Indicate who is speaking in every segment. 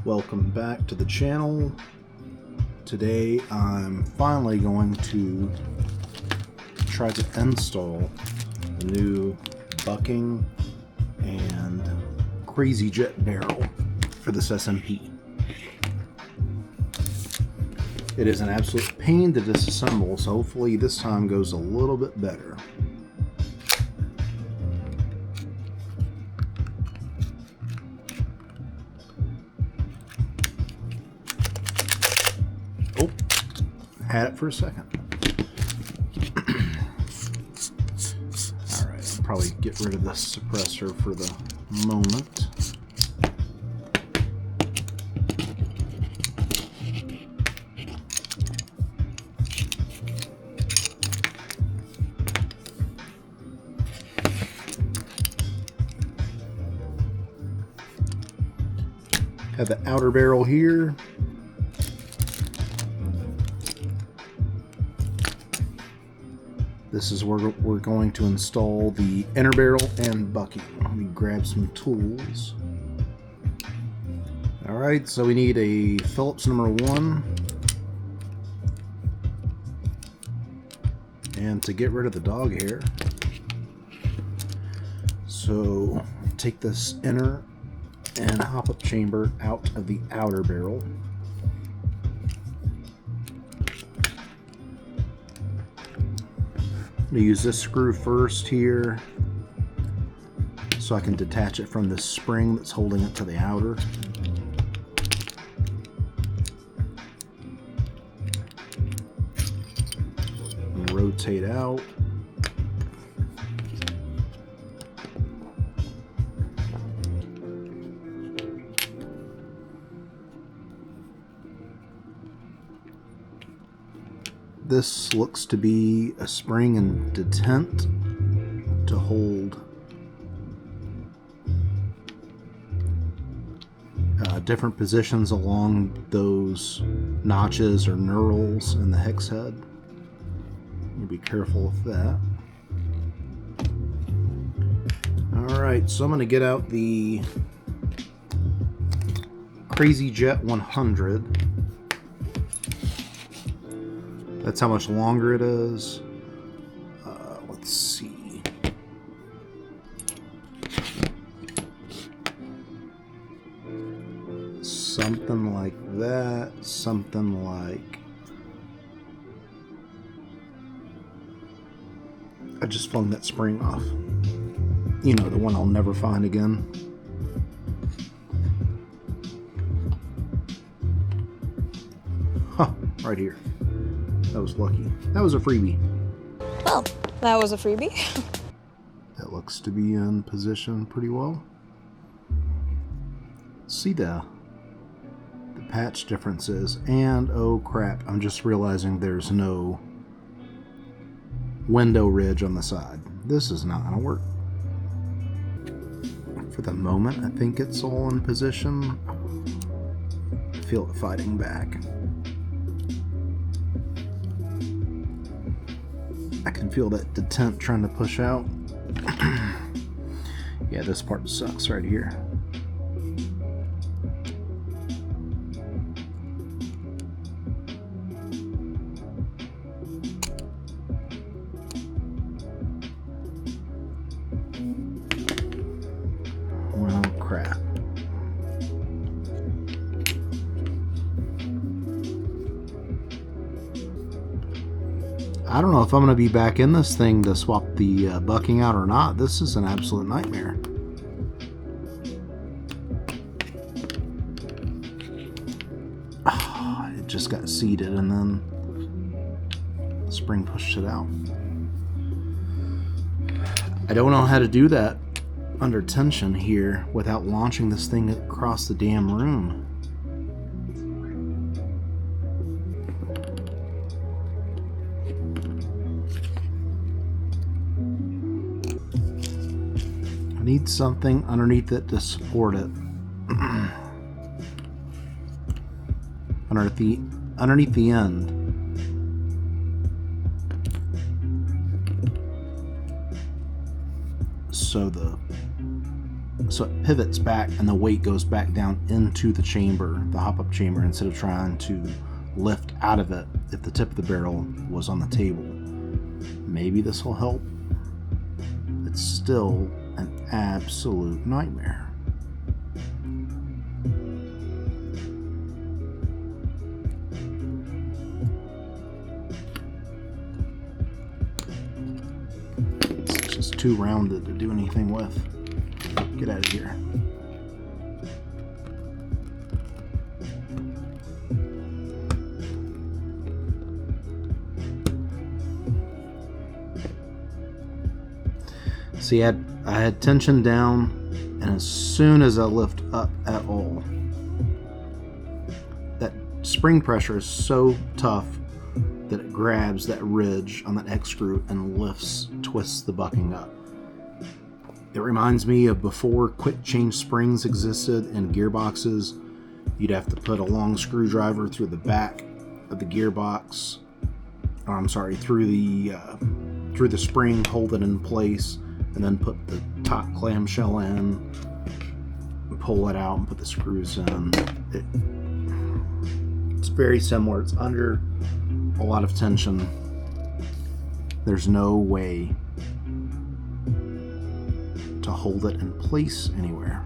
Speaker 1: Welcome back to the channel. Today I'm finally going to try to install the new bucking and crazy jet barrel for this SMP. It is an absolute pain to disassemble, so hopefully this time goes a little bit better. Oh, had it for a second. Alright, I'll probably get rid of this suppressor for the moment. Have the outer barrel here. This is where we're going to install the inner barrel and bucking. Let me grab some tools. Alright, so we need a Phillips number 1. And to get rid of the dog hair. So take this inner and hop-up chamber out of the outer barrel. I'm going to use this screw first here so I can detach it from the spring that's holding it to the outer. And rotate out. This looks to be a spring and detent to hold different positions along those notches or knurls in the hex head. You be careful with that. Alright, so I'm going to get out the Crazy Jet 100. That's how much longer it is. Let's see. Something like that. Something like... I just flung that spring off. You know, the one I'll never find again. Huh, right here. That was lucky. That was a freebie.
Speaker 2: Well, that was a freebie.
Speaker 1: That looks to be in position pretty well. See the patch differences, and oh crap, I'm just realizing there's no window ridge on the side. This is not gonna work. For the moment, I think it's all in position. I feel it fighting back. I can feel that detent trying to push out. Yeah, this part sucks right here. Well, crap. I don't know if I'm going to be back in this thing to swap the bucking out or not. This is an absolute nightmare. Oh, it just got seated and then the spring pushed it out. I don't know how to do that under tension here without launching this thing across the damn room. Need something underneath it to support it. underneath the end. So the so it pivots back and the weight goes back down into the chamber, the hop-up chamber, instead of trying to lift out of it if the tip of the barrel was on the table. Maybe this will help. It's still an absolute nightmare. It's just too rounded to do anything with. Get out of here. See, I had tension down, and as soon as I lift up at all, that spring pressure is so tough that it grabs that ridge on that X screw and twists the bucking up. It reminds me of before quick change springs existed in gearboxes. You'd have to put a long screwdriver through the back of the gearbox, through the spring, hold it in place, and then put the top clamshell in, and pull it out and put the screws in. It's very similar. It's under a lot of tension. There's no way to hold it in place anywhere.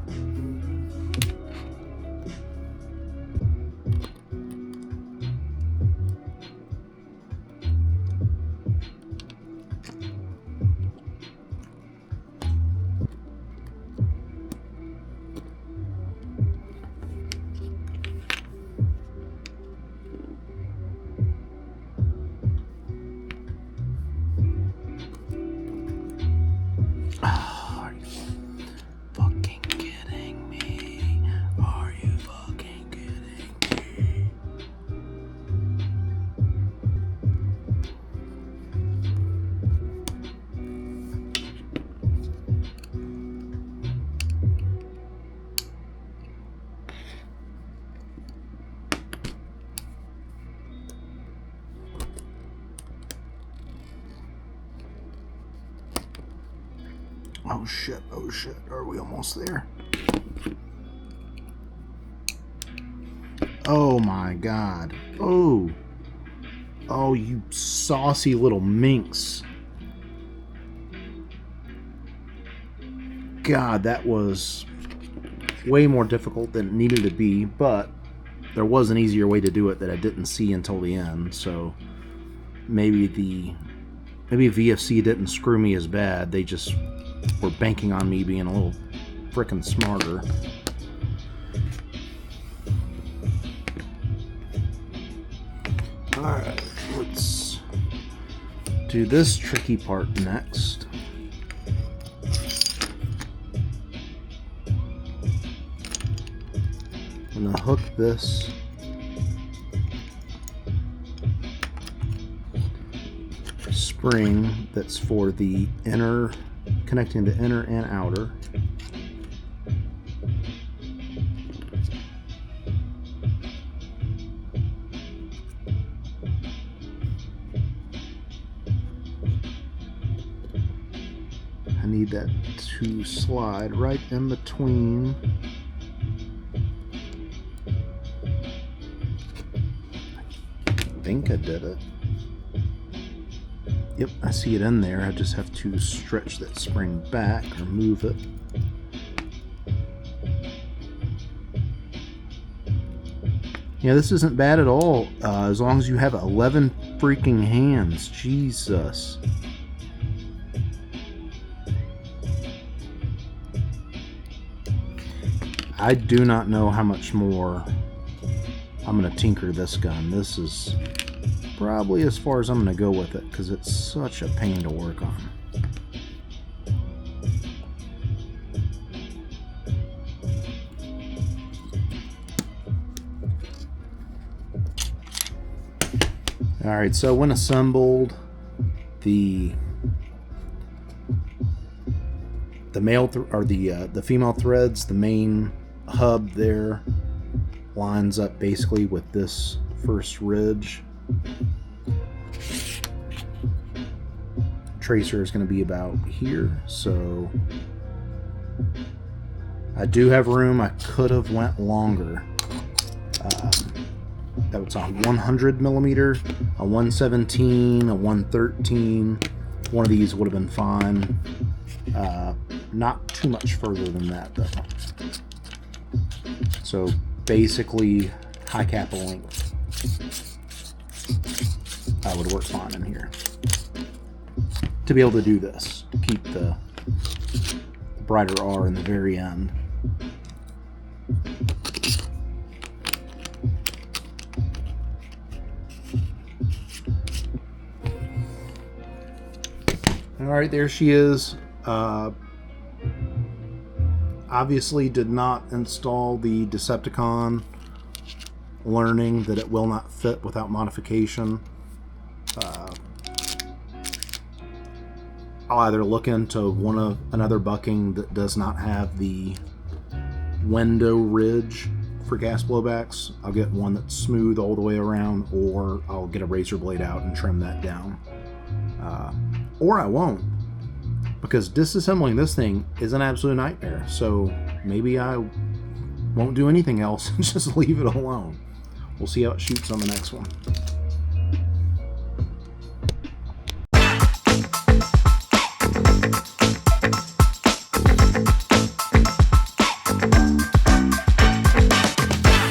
Speaker 1: Oh shit, are we almost there? Oh my god. Oh, you saucy little minx. God, that was way more difficult than it needed to be, but there was an easier way to do it that I didn't see until the end, so maybe VFC didn't screw me as bad. They just were banking on me being a little frickin' smarter. Alright, let's do this tricky part next. I'm going to hook this spring that's for the inner, connecting the inner and outer. I need that to slide right in between. I think I did it. Yep, I see it in there. I just have to stretch that spring back or move it. Yeah, this isn't bad at all, as long as you have 11 freaking hands. Jesus. I do not know how much more I'm going to tinker this gun. This is probably as far as I'm going to go with it, because it's such a pain to work on. Alright, so when assembled, the female threads, the main hub there lines up basically with this first ridge. Tracer is going to be about here, so I do have room. I could have went longer. That was a 100 millimeter, a 117, a 113. One of these would have been fine. Not too much further than that, though. So basically, high cap length would work fine in here. To be able to do this, keep the brighter R in the very end. Alright, there she is. Obviously did not install the Decepticon, learning that it will not fit without modification. I'll either look into another bucking that does not have the window ridge for gas blowbacks. I'll get one that's smooth all the way around, or I'll get a razor blade out and trim that down. Or I won't, because disassembling this thing is an absolute nightmare. So maybe I won't do anything else and just leave it alone. We'll see how it shoots on the next one.